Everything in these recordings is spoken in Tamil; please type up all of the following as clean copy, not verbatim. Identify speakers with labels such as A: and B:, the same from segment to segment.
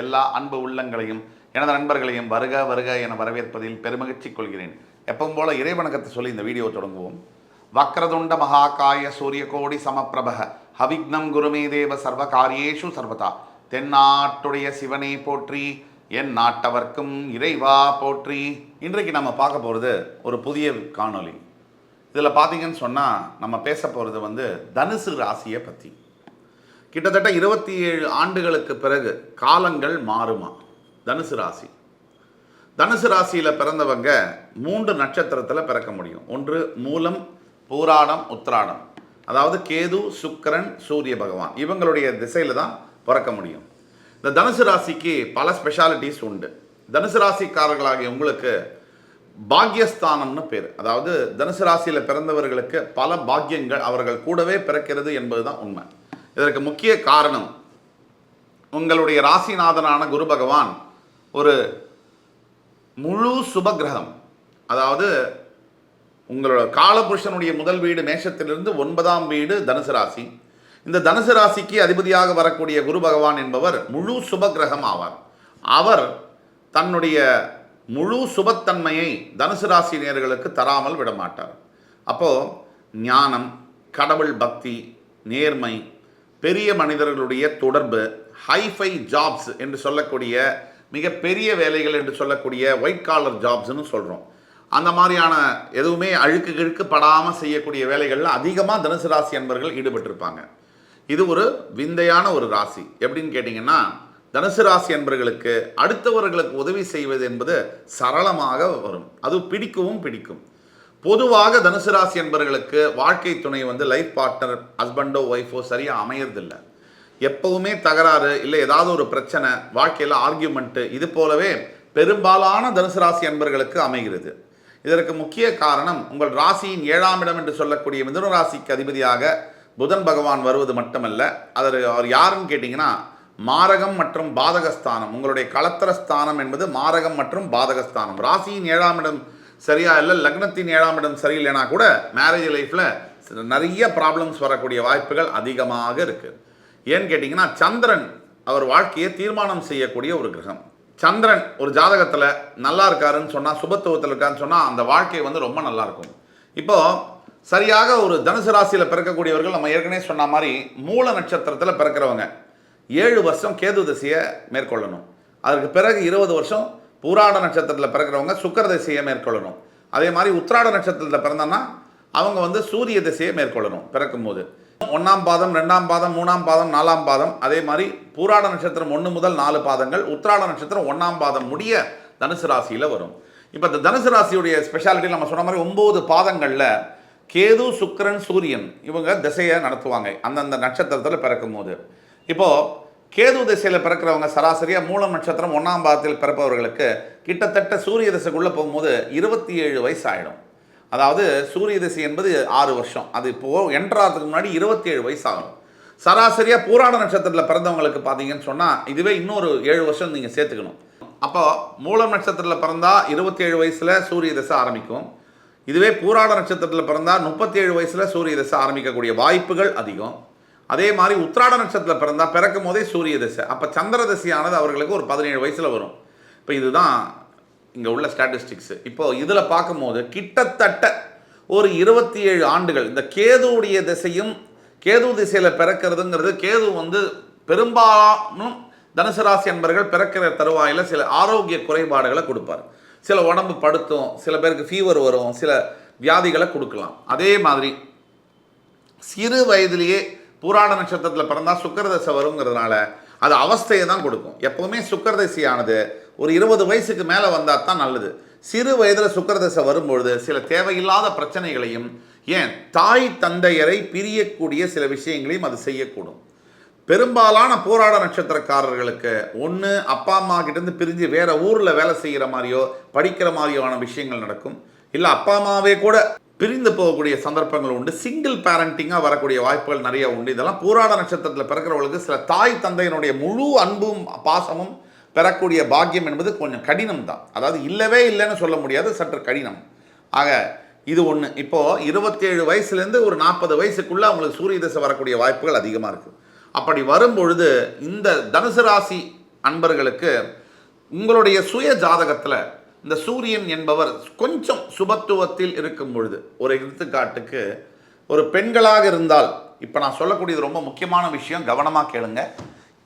A: எல்லா அன்பு உள்ளங்களையும் எனது நண்பர்களையும் வருக வருக என வரவேற்பதில் பெருமகிழ்ச்சி கொள்கிறேன். எப்பவும் போல இறைவணக்கத்தை சொல்லி இந்த வீடியோ தொடங்குவோம். வக்ரதுண்ட மகாகாய சூரியகோடி சமப்பிரபக ஹவிக்னம் குருமே தேவ சர்வ காரியேஷு சர்வதா. தென்னாட்டுடைய சிவனை போற்றி, என் நாட்டவர்க்கும் இறைவா போற்றி. இன்றைக்கு நம்ம பார்க்க போகிறது ஒரு புதிய காணொளி. இதில் பார்த்தீங்கன்னு சொன்னால் நம்ம பேச போகிறது தனுசு ராசியை பற்றி. கிட்டத்தட்ட 27 ஆண்டுகளுக்கு பிறகு காலங்கள் மாறுமா? தனுசு ராசி, தனுசு ராசியில் பிறந்தவங்க 3 நட்சத்திரத்தில் பிறக்க முடியும். ஒன்று மூலம், பூராடம், உத்திராடம். அதாவது கேது, சுக்கிரன், சூரிய பகவான் இவங்களுடைய திசையில் தான் பிறக்க முடியும். இந்த தனுசு ராசிக்கு பல ஸ்பெஷாலிட்டிஸ் உண்டு. தனுசு ராசிக்காரர்களாகிய உங்களுக்கு பாக்யஸ்தானம்னு பேர். அதாவது தனுசு ராசியில் பிறந்தவர்களுக்கு பல பாக்கியங்கள் அவர்கள் கூடவே பிறக்கிறது என்பது தான் உண்மை. இதற்கு முக்கிய காரணம் உங்களுடைய ராசிநாதனான குரு பகவான் ஒரு முழு சுபகிரகம். அதாவது உங்களோட காலபுருஷனுடைய முதல் வீடு மேஷத்திலிருந்து 9ஆம் வீடு தனுசு ராசி. இந்த தனுசு ராசிக்கு அதிபதியாக வரக்கூடிய குரு பகவான் என்பவர் முழு சுபகிரகம் ஆவார். அவர் தன்னுடைய முழு சுபத்தன்மையை தனுசு ராசி நேயர்களுக்கு தராமல் விடமாட்டார். அப்போது ஞானம், கடவுள் பக்தி, நேர்மை, பெரிய மனிதர்களுடைய தொடர்பு, ஹைஃபை ஜாப்ஸ் என்று சொல்லக்கூடிய மிகப்பெரிய வேலைகள் என்று சொல்லக்கூடிய ஒயிட் காலர் ஜாப்ஸ்னு சொல்கிறோம். அந்த மாதிரியான எதுவுமே அழுக்கு கிழுக்கு படாமல் செய்யக்கூடிய வேலைகளில் அதிகமாக தனுசு ராசி என்பவர்கள் ஈடுபட்டிருப்பாங்க. இது ஒரு விந்தையான ஒரு ராசி. எப்படின்னு கேட்டிங்கன்னா, தனுசு ராசி என்பவர்களுக்கு அடுத்தவர்களுக்கு உதவி செய்வது என்பது சரளமாக வரும். அது பிடிக்கவும் பிடிக்கும். பொதுவாக தனுசு ராசி என்பவர்களுக்கு வாழ்க்கை துணை லைஃப் பார்ட்னர், ஹஸ்பண்டோ ஒய்ஃபோ சரியாக அமையறதில்லை. எப்பவுமே தகராறு, இல்லை ஏதாவது ஒரு பிரச்சனை, வாழ்க்கையில் ஆர்கியூமெண்ட்டு, இது போலவே பெரும்பாலான தனுசு ராசி என்பவர்களுக்கு அமைகிறது. இதற்கு முக்கிய காரணம் உங்கள் ராசியின் 7ஆம் இடம் என்று சொல்லக்கூடிய மிதுன ராசிக்கு அதிபதியாக புதன் பகவான் வருவது மட்டுமல்ல, அவர் யாருன்னு கேட்டிங்கன்னா மாரகம் மற்றும் பாதகஸ்தானம். உங்களுடைய களத்திரஸ்தானம் என்பது மாரகம் மற்றும் பாதகஸ்தானம். ராசியின் 7ஆம் இடம் சரியா இல்லை, லக்னத்தின் 7ஆம் இடம் சரியில்லைனா கூட மேரேஜ் லைஃப்பில் நிறைய ப்ராப்ளம்ஸ் வரக்கூடிய வாய்ப்புகள் அதிகமாக இருக்குது. ஏன்னு கேட்டிங்கன்னா, சந்திரன் அவர் வாழ்க்கையை தீர்மானம் செய்யக்கூடிய ஒரு கிரகம். சந்திரன் ஒரு ஜாதகத்தில் நல்லா இருக்காருன்னு சொன்னால், சுபத்துவத்தில் இருக்காருன்னு சொன்னால் அந்த வாழ்க்கை ரொம்ப நல்லாயிருக்கும். இப்போது சரியாக ஒரு தனுசு ராசியில் பிறக்கக்கூடியவர்கள் நம்ம ஏற்கனவே சொன்ன மாதிரி மூல நட்சத்திரத்தில் பிறக்கிறவங்க 7 வருஷம் கேது திசையை மேற்கொள்ளணும். அதற்கு பிறகு 20 வருஷம் பூராட நட்சத்திரத்தில் பிறக்கிறவங்க சுக்கிர திசையை மேற்கொள்ளணும். அதே மாதிரி உத்திராட நட்சத்திரத்தில் பிறந்தோன்னா அவங்க சூரிய திசையை மேற்கொள்ளணும் பிறக்கும்போது. 1ஆம் பாதம், 2ஆம் பாதம், 3ஆம் பாதம், 4ஆம் பாதம். அதே மாதிரி பூராட நட்சத்திரம் 1 முதல் 4 பாதங்கள், உத்திராட நட்சத்திரம் 1ஆம் பாதம் முடிய தனுசு ராசியில் வரும். இப்போ இந்த தனுசு ராசியுடைய ஸ்பெஷாலிட்டி நம்ம சொன்ன மாதிரி 9 பாதங்களில் கேது, சுக்கிரன், சூரியன் இவங்க திசையை நடத்துவாங்க அந்தந்த நட்சத்திரத்தில் பிறக்கும் போது. இப்போது கேது திசையில் பிறக்கிறவங்க சராசரியாக மூலம் நட்சத்திரம் 1ஆம் பாதத்தில் பிறப்பவர்களுக்கு கிட்டத்தட்ட சூரிய திசைக்குள்ளே போகும்போது 27 வயசு ஆகிடும். அதாவது சூரிய திசை என்பது 6 வருஷம். அது இப்போது என்ட்ராகிறதுக்கு முன்னாடி 27 வயசு ஆகும். சராசரியாக பூராட நட்சத்திரத்தில் பிறந்தவங்களுக்கு பார்த்தீங்கன்னு சொன்னால் இதுவே இன்னொரு 7 வருஷம் நீங்கள் சேர்த்துக்கணும். அப்போ மூலம் நட்சத்திரத்தில் பிறந்தால் 27 வயசில் சூரிய திசை ஆரம்பிக்கும். இதுவே பூராட நட்சத்திரத்தில் பிறந்தால் 37 வயசில் சூரிய திசை ஆரம்பிக்கக்கூடிய வாய்ப்புகள் அதிகம். அதே மாதிரி உத்திராட நட்சத்திரத்தில் பிறந்தால் பிறக்கும் போதே சூரிய திசை. அப்போ சந்திர திசையானது அவர்களுக்கு ஒரு 17 வயசில் வரும். இப்போ இதுதான் இங்கே உள்ள ஸ்டாட்டிஸ்டிக்ஸு. இப்போது இதில் பார்க்கும்போது கிட்டத்தட்ட ஒரு 27 ஆண்டுகள் இந்த கேதுவுடைய திசையும், கேது திசையில் பிறக்கிறதுங்கிறது, கேது பெரும்பாலும் தனுசு ராசி என்பவர்கள் பிறக்கிற தருவாயில் சில ஆரோக்கிய குறைபாடுகளை கொடுப்பார். சில உடம்பு படுத்தும், சில பேருக்கு ஃபீவர் வரும், சில வியாதிகளை கொடுக்கலாம். அதே மாதிரி சிறு வயதிலேயே பூராட நட்சத்திரத்தில் பிறந்தால் சுக்கிர தசை வருங்கிறதுனால அது அவஸ்தையை தான் கொடுக்கும். எப்போவுமே சுக்கிர தசையானது ஒரு 20 வயசுக்கு மேலே வந்தால் தான் நல்லது. சிறு வயதில் சுக்கிர தசை வரும்பொழுது சில தேவையில்லாத பிரச்சனைகளையும், ஏன் தாய் தந்தையரை பிரியக்கூடிய சில விஷயங்களையும் அது செய்யக்கூடும். பெரும்பாலான போராட நட்சத்திரக்காரர்களுக்கு ஒன்று அப்பா அம்மா கிட்டேருந்து பிரிஞ்சு வேறு ஊரில் வேலை செய்கிற மாதிரியோ படிக்கிற மாதிரியான விஷயங்கள் நடக்கும். இல்லை அப்பா அம்மாவே கூட பிரிந்து போகக்கூடிய சந்தர்ப்பங்கள் உண்டு. சிங்கிள் பேரண்டிங்காக வரக்கூடிய வாய்ப்புகள் நிறைய உண்டு. இதெல்லாம் பூராட நட்சத்திரத்தில் பிறக்கிறவர்களுக்கு சில தாய் தந்தையினுடைய முழு அன்பும் பாசமும் பெறக்கூடிய பாக்கியம் என்பது கொஞ்சம் கடினம் தான். அதாவது இல்லவே இல்லைன்னு சொல்ல முடியாது, சற்று கடினம். ஆக இது ஒன்று. இப்போது 27 வயசுலேருந்து ஒரு 40 வயசுக்குள்ளே அவங்களுக்கு சூரிய திசை வரக்கூடிய வாய்ப்புகள் அதிகமாக இருக்குது. அப்படி வரும்பொழுது இந்த தனுசு ராசி அன்பர்களுக்கு உங்களுடைய சுய ஜாதகத்தில் இந்த சூரியன் என்பவர் கொஞ்சம் சுபத்துவத்தில் இருக்கும் பொழுது, ஒரு எடுத்துக்காட்டுக்கு ஒரு பெண்களாக இருந்தால், இப்போ நான் சொல்லக்கூடியது ரொம்ப முக்கியமான விஷயம், கவனமாக கேளுங்க.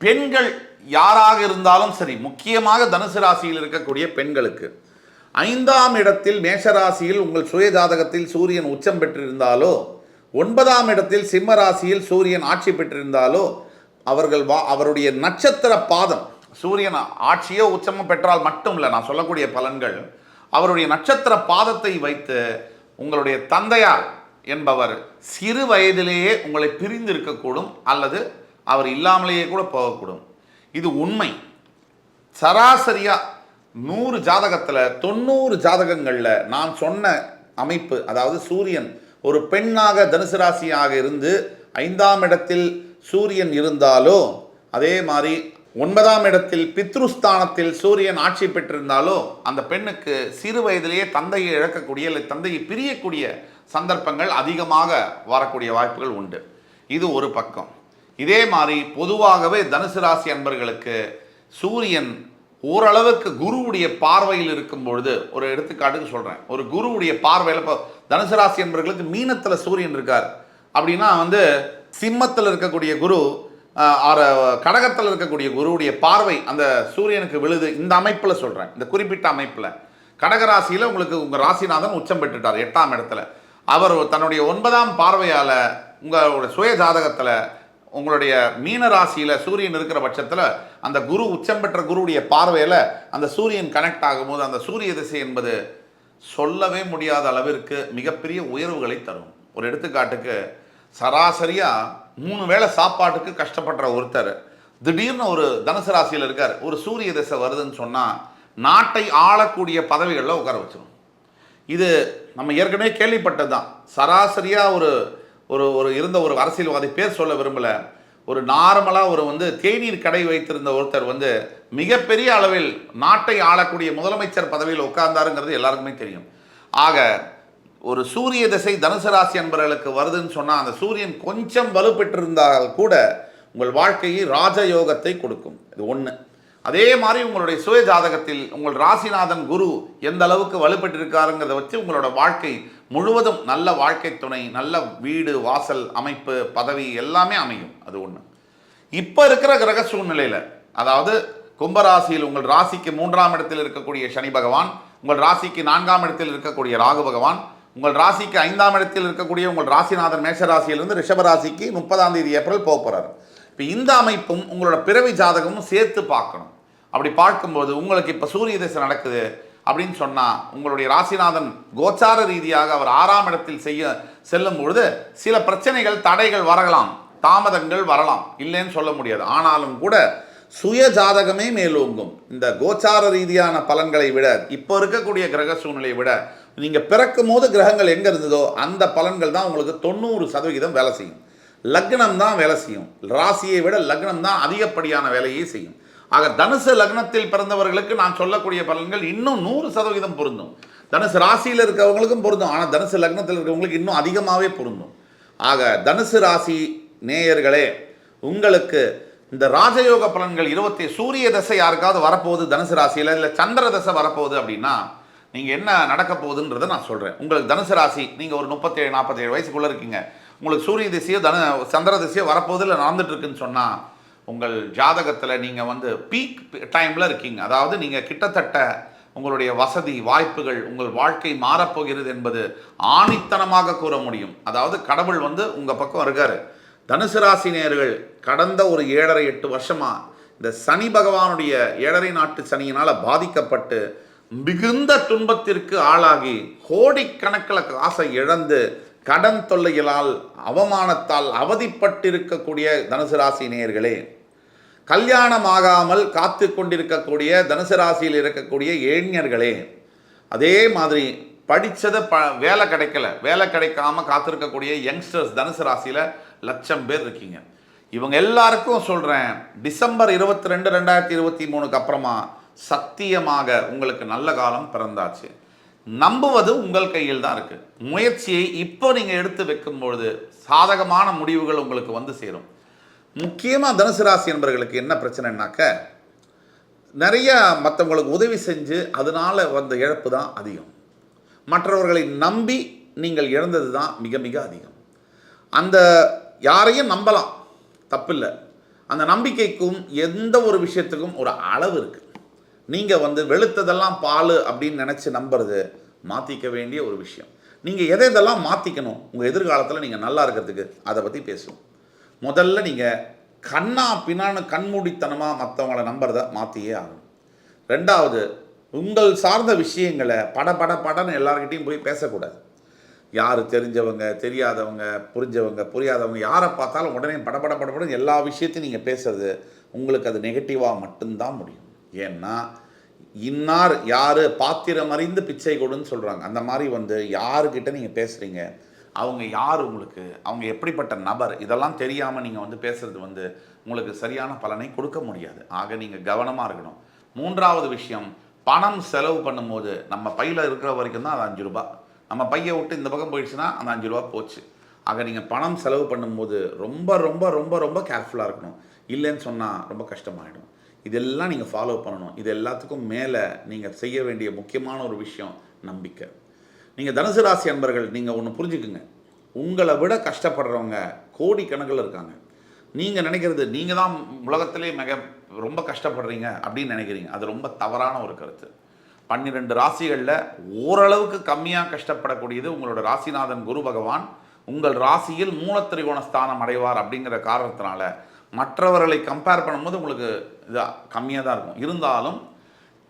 A: பெண்கள் யாராக இருந்தாலும் சரி, முக்கியமாக தனுசு ராசியில் இருக்கக்கூடிய பெண்களுக்கு 5ஆம் இடத்தில் மேஷராசியில் உங்கள் சுய ஜாதகத்தில் சூரியன் உச்சம் பெற்றிருந்தாலோ, 9ஆம் இடத்தில் சிம்ம ராசியில் சூரியன் ஆட்சி பெற்றிருந்தாலோ, அவருடைய நட்சத்திர பாதம், சூரியன் ஆட்சியோ உச்சமோ பெற்றால் மட்டும் இல்லை, நான் சொல்லக்கூடிய பலன்கள் அவருடைய நட்சத்திர பாதத்தை வைத்து உங்களுடைய தந்தையார் என்பவர் சிறு வயதிலேயே உங்களை பிரிந்து இருக்கக்கூடும், அல்லது அவர் இல்லாமலேயே கூட போகக்கூடும். இது உண்மை. சராசரியா 100 ஜாதகத்தில் 90 ஜாதகங்களில் நான் சொன்ன அமைப்பு, அதாவது சூரியன் ஒரு பெண்ணாக தனுசு ராசியாக இருந்து 5ஆம் இடத்தில் சூரியன் இருந்தாலோ, அதே மாதிரி 9ஆம் இடத்தில் பித்ருஸ்தானத்தில் சூரியன் ஆட்சி பெற்றிருந்தாலோ, அந்த பெண்ணுக்கு சிறு வயதிலேயே தந்தையை இழக்கக்கூடிய இல்லை தந்தையை பிரியக்கூடிய சந்தர்ப்பங்கள் அதிகமாக வரக்கூடிய வாய்ப்புகள் உண்டு. இது ஒரு பக்கம். இதே மாதிரி பொதுவாகவே தனுசு ராசி அன்பர்களுக்கு சூரியன் ஓரளவுக்கு குருவுடைய பார்வையில் இருக்கும் பொழுது, ஒரு எடுத்துக்காட்டுக்கு சொல்கிறேன், ஒரு குருவுடைய பார்வையில், இப்போ தனுசு ராசி அன்பர்களுக்கு மீனத்தில் சூரியன் இருக்கார் அப்படின்னா சிம்மத்தில் இருக்கக்கூடிய குரு கடகத்தில் இருக்கக்கூடிய குருவுடைய பார்வை அந்த சூரியனுக்கு விழுது. இந்த அமைப்பில் சொல்கிறேன், இந்த குறிப்பிட்ட அமைப்பில் கடகராசியில் உங்களுக்கு உங்கள் ராசிநாதன் உச்சம் பெற்றுட்டார் 8ஆம் இடத்துல. அவர் தன்னுடைய 9ஆம் பார்வையால் உங்களோட சுய ஜாதகத்தில் உங்களுடைய மீன ராசியில் சூரியன் இருக்கிற பட்சத்தில் அந்த குரு உச்சம் பெற்ற குருவுடைய பார்வையில் அந்த சூரியன் கனெக்ட் ஆகும்போது அந்த சூரிய திசை என்பது சொல்லவே முடியாத அளவிற்கு மிகப்பெரிய உயர்வுகளை தரும். ஒரு எடுத்துக்காட்டுக்கு, சராசரியாக 3 வேளை சாப்பாட்டுக்கு கஷ்டப்படுற ஒருத்தர் திடீர்னு ஒரு தனுசு ராசியில் இருக்கார், ஒரு சூரிய திசை வருதுன்னு சொன்னால் நாட்டை ஆளக்கூடிய பதவிகளில் உட்கார வச்சிடும். இது நம்ம ஏற்கனவே கேள்விப்பட்டது தான். சராசரியாக ஒரு இருந்த ஒரு அரசியல்வாதி, பேர் சொல்ல விரும்பலை, ஒரு நார்மலாக ஒரு தேநீர் கடை வைத்திருந்த ஒருத்தர் மிகப்பெரிய அளவில் நாட்டை ஆளக்கூடிய முதலமைச்சர் பதவியில் உட்கார்ந்தாருங்கிறது எல்லாருக்குமே தெரியும். ஆக ஒரு சூரிய திசை தனுசு ராசி அன்பர்களுக்கு வருதுன்னு சொன்னால் அந்த சூரியன் கொஞ்சம் வலுப்பெற்றிருந்தால் கூட உங்கள் வாழ்க்கையை ராஜயோகத்தை கொடுக்கும். இது ஒன்று. அதே மாதிரி உங்களுடைய சுய ஜாதகத்தில் உங்கள் ராசிநாதன் குரு எந்த அளவுக்கு வலுப்பெற்றிருக்காருங்கிறத வச்சு உங்களோட வாழ்க்கை முழுவதும் நல்ல வாழ்க்கை துணை, நல்ல வீடு வாசல் அமைப்பு பதவி எல்லாமே அமையும். அது ஒன்று. இப்போ இருக்கிற கிரக சூழ்நிலையில், அதாவது கும்பராசியில் உங்கள் ராசிக்கு 3ஆம் இடத்தில் இருக்கக்கூடிய சனி பகவான், உங்கள் ராசிக்கு 4ஆம் இடத்தில் இருக்கக்கூடிய ராகு பகவான், உங்கள் ராசிக்கு 5ஆம் இடத்தில் இருக்கக்கூடிய உங்கள் ராசிநாதன் மேஷராசியிலிருந்து ரிஷபராசிக்கு 30ஆம் தேதி ஏப்ரல் போக போகிறார். இப்போ இந்த அமைப்பும் உங்களோட பிறவி ஜாதகமும் சேர்த்து பார்க்கணும். அப்படி பார்க்கும்போது உங்களுக்கு இப்போ சூரிய திசை நடக்குது அப்படின்னு சொன்னால் உங்களுடைய ராசிநாதன் கோச்சார ரீதியாக அவர் 6ஆம் இடத்தில் செல்லும் பொழுது சில பிரச்சனைகள் தடைகள் வரலாம், தாமதங்கள் வரலாம், இல்லைன்னு சொல்ல முடியாது. ஆனாலும் கூட சுய ஜாதகமே மேலோங்கும். இந்த கோச்சார ரீதியான பலன்களை விட, இப்போ இருக்கக்கூடிய கிரக சூழ்நிலையை விட, நீங்கள் பிறக்கும் போது கிரகங்கள் எங்கே இருந்ததோ அந்த பலன்கள் தான் உங்களுக்கு 90% வேலை செய்யும். லக்னம் தான் வேலை செய்யும். ராசியை விட லக்னம் தான் அதிகப்படியான வேலையை செய்யும். ஆக தனுசு லக்னத்தில் பிறந்தவர்களுக்கு நான் சொல்லக்கூடிய பலன்கள் இன்னும் 100% பொருந்தும். தனுசு ராசியில் இருக்கிறவங்களுக்கும் பொருந்தும், ஆனால் தனுசு லக்னத்தில் இருக்கிறவங்களுக்கு இன்னும் அதிகமாகவே பொருந்தும். ஆக தனுசு ராசி நேயர்களே, உங்களுக்கு இந்த ராஜயோக பலன்கள் சூரிய தசை யாருக்காவது வரப்போகுது தனுசு ராசியில், இல்லை சந்திர தசை வரப்போகுது அப்படின்னா நீங்கள் என்ன நடக்க போகுதுன்றதை நான் சொல்கிறேன். உங்களுக்கு தனுசு ராசி, நீங்கள் ஒரு 37-47 வயசுக்குள்ளே இருக்கீங்க, உங்களுக்கு சூரிய திசையோ சந்திர திசையோ வரப்போகுது இல்லை நடந்துட்டு இருக்குன்னு சொன்னால் உங்கள் ஜாதகத்தில் நீங்கள் பீக் டைமில் இருக்கீங்க. அதாவது நீங்கள் கிட்டத்தட்ட உங்களுடைய வசதி வாய்ப்புகள், உங்கள் வாழ்க்கை மாறப்போகிறது என்பது ஆணித்தனமாக கூற முடியும். அதாவது கடவுள் உங்கள் பக்கம் இருக்கார். தனுசு ராசி நேயர்கள் கடந்த ஒரு 7.5-8 வருஷமாக இந்த சனி பகவானுடைய 7.5 நாட்டு சனியினால் பாதிக்கப்பட்டு மிகுந்த துன்பத்திற்கு ஆளாகி கோடிக்கணக்கில் காசை இழந்து கடன் தொல்லைகளால் அவமானத்தால் அவதிப்பட்டிருக்கக்கூடிய தனுசு ராசி நேயர்களே, கல்யாணமாகாமல் காத்து கொண்டிருக்கக்கூடிய தனுசு ராசியில் இருக்கக்கூடிய இளைஞர்களே, அதே மாதிரி படித்ததை வேலை கிடைக்கல, வேலை கிடைக்காம காத்திருக்கக்கூடிய யங்ஸ்டர்ஸ் தனுசு ராசியில் லட்சம் பேர் இருக்கீங்க. இவங்க எல்லாருக்கும் சொல்கிறேன், டிசம்பர் 22, 2023 அப்புறமா சத்தியமாக உங்களுக்கு நல்ல காலம் பிறந்தாச்சு. நம்புவது உங்கள் கையில் தான் இருக்குது. முயற்சியை இப்போ நீங்கள் எடுத்து வைக்கும்பொழுது சாதகமான முடிவுகள் உங்களுக்கு சேரும். முக்கியமாக தனுசு ராசி என்பவர்களுக்கு என்ன பிரச்சனைனாக்க, நிறைய மற்றவங்களுக்கு உதவி செஞ்சு அதனால் வந்த இழப்பு தான் அதிகம். மற்றவர்களை நம்பி நீங்கள் இழந்தது தான் மிக மிக அதிகம். அந்த யாரையும் நம்பலாம், தப்பில்லை. அந்த நம்பிக்கைக்கும் எந்த ஒரு விஷயத்துக்கும் ஒரு அளவு இருக்குது. நீங்கள் வெளுத்ததெல்லாம் பால் அப்படின்னு நினச்சி நம்புறது மாற்றிக்க வேண்டிய ஒரு விஷயம். நீங்கள் எதை இதெல்லாம் மாற்றிக்கணும் உங்கள் எதிர்காலத்தில் நீங்கள் நல்லா இருக்கிறதுக்கு, அதை பற்றி பேசுவோம். முதல்ல நீங்கள் கண்ணா பின்னான்னு கண்மூடித்தனமாக மற்றவங்கள நம்புறதை மாற்றியே ஆகணும். ரெண்டாவது, உங்கள் சார்ந்த விஷயங்களை படன்னு எல்லார்கிட்டையும் போய் பேசக்கூடாது. யார் தெரிஞ்சவங்க, தெரியாதவங்க, புரிஞ்சவங்க, புரியாதவங்க, யாரை பார்த்தாலும் உடனே படப்படன்னு எல்லா விஷயத்தையும் நீங்கள் பேசுறது உங்களுக்கு அது நெகட்டிவாக மட்டும்தான் முடியும். ஏன்னா இன்னார் யார் பாத்திரம் அறிந்து பிச்சை கொடுன்னு சொல்கிறாங்க. அந்த மாதிரி யாருக்கிட்ட நீங்கள் பேசுகிறீங்க, அவங்க யார், உங்களுக்கு அவங்க எப்படிப்பட்ட நபர், இதெல்லாம் தெரியாமல் நீங்கள் பேசுகிறது உங்களுக்கு சரியான பலனை கொடுக்க முடியாது. ஆக நீங்கள் கவனமாக இருக்கணும். மூன்றாவது விஷயம், பணம் செலவு பண்ணும்போது நம்ம பையில் இருக்கிற வரைக்கும் தான் அது 5 ரூபா. நம்ம பையை விட்டு இந்த பக்கம் போயிடுச்சுன்னா அந்த 5 ரூபா போச்சு. ஆக நீங்கள் பணம் செலவு பண்ணும்போது ரொம்ப ரொம்ப ரொம்ப ரொம்ப கேர்ஃபுல்லாக இருக்கணும். இல்லைன்னு சொன்னால் ரொம்ப கஷ்டமாயிடும். இதெல்லாம் நீங்கள் ஃபாலோ பண்ணணும். இது எல்லாத்துக்கும் மேலே நீங்கள் செய்ய வேண்டிய முக்கியமான ஒரு விஷயம் நம்பிக்கை. நீங்கள் தனுசு ராசி அன்பர்கள், நீங்கள் ஒன்று புரிஞ்சுக்குங்க, உங்களை விட கஷ்டப்படுறவங்க கோடிக்கணக்கில் இருக்காங்க. நீங்கள் நினைக்கிறது நீங்கள் தான் உலகத்திலே ரொம்ப கஷ்டப்படுறீங்க அப்படின்னு நினைக்கிறீங்க. அது ரொம்ப தவறான ஒரு கருத்து. 12 ராசிகளில் ஓரளவுக்கு கம்மியாக கஷ்டப்படக்கூடியது உங்களோட ராசிநாதன் குரு பகவான் உங்கள் ராசியில் மூலத்திரிகோண ஸ்தானம் அடைவார். அப்படிங்கிற காரணத்தினால மற்றவர்களை கம்பேர் பண்ணும்போது உங்களுக்கு இது கம்மியாக தான் இருக்கும். இருந்தாலும்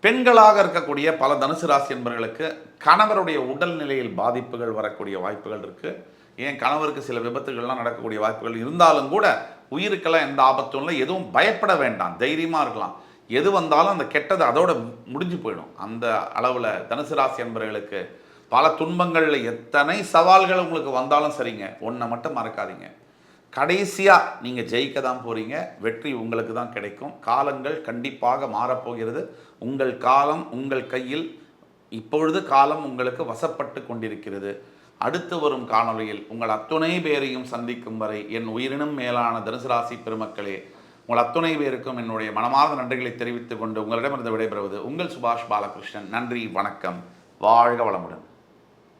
A: பெண்களாக இருக்கக்கூடிய பல தனுசு ராசி என்பவர்களுக்கு கணவருடைய உடல்நிலையில் பாதிப்புகள் வரக்கூடிய வாய்ப்புகள் இருக்குது. ஏன் கணவருக்கு சில விபத்துகள்லாம் நடக்கக்கூடிய வாய்ப்புகள் இருந்தாலும் கூட உயிருக்கெல்லாம் எந்த ஆபத்தும் இல்லை. எதுவும் பயப்பட வேண்டாம், தைரியமாக இருக்கலாம். எது வந்தாலும் அந்த கெட்டது அதோட முடிஞ்சு போயிடும். அந்த அளவில் தனுசு ராசி என்பவர்களுக்கு பல துன்பங்களில் எத்தனை சவால்கள் உங்களுக்கு வந்தாலும் சரிங்க, ஒன்றை மட்டும் மறக்காதீங்க, கடைசியாக நீங்கள் ஜெயிக்க தான் போகிறீங்க. வெற்றி உங்களுக்கு தான் கிடைக்கும். காலங்கள் கண்டிப்பாக மாறப்போகிறது. உங்கள் காலம் உங்கள் கையில். இப்பொழுது காலம் உங்களுக்கு வசப்பட்டு கொண்டிருக்கிறது. அடுத்து வரும் காணொளியில் உங்கள் அத்துணை பேரையும் சந்திக்கும் வரை என் உயிரினும் மேலான தனுசு ராசி பெருமக்களே, உங்கள் அத்துணை பேருக்கும் என்னுடைய மனமார்ந்த நன்றிகளை தெரிவித்துக் கொண்டு உங்களிடமிருந்து விடைபெறுவது உங்கள் சுபாஷ் பாலகிருஷ்ணன். நன்றி, வணக்கம், வாழ்க வளமுடன்.